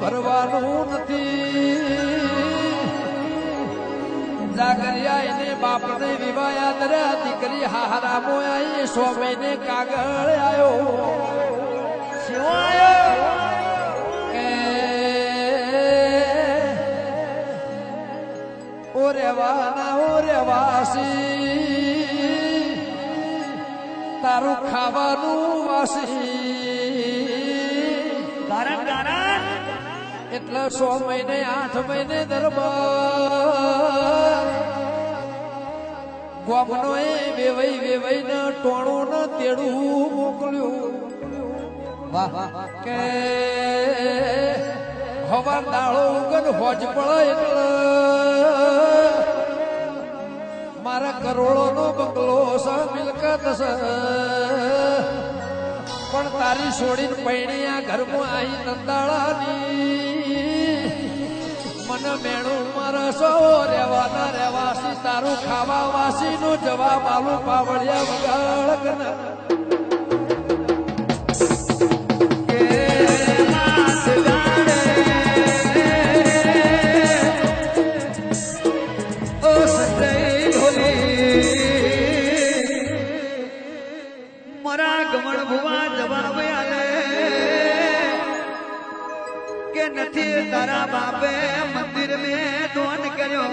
ભરવાનું નથી જાગરિયા એને બાપને વિવાયા દર્યા દીકરી હારા મોયા 100 મહિને કાગળ આવ્યો ઓરે વાસી તારું ખાવાનું વાસી કારણ એટલે 100 મહિને 8 મહિને દરબાર ગોમનો એ વેવાઈ ને ટોણું ને તેડું મોકલ્યું કે હવા દાળો ઉગન હોજ પડે એટલે મારા કરોડો નો બંગલો છે મિલકત છે પણ તારી છોડીને પૈણી આ ઘરમાં આવી નંદાળાની મને મેણું મારા સો રેવાના રેવાસી તારું ખાવા વાસી નો જવાબ આલું પાવડિયા વગાડ કના तारा बापे मंदिर में दोन करो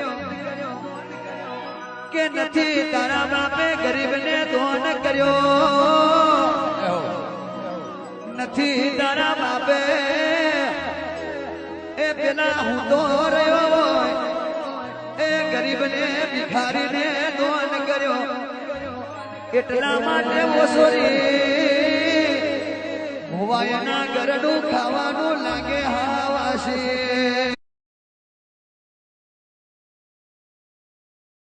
के नथी तारा बापे गरीब ने दोन करो नथी तारा बापे ए पेला हूँ तो रहो ए गरीब ने भिखारी ने दोन करो એટલા માટે ઓસોરી ભુવાયના ગરડું ખાવાનું લાગે હાવ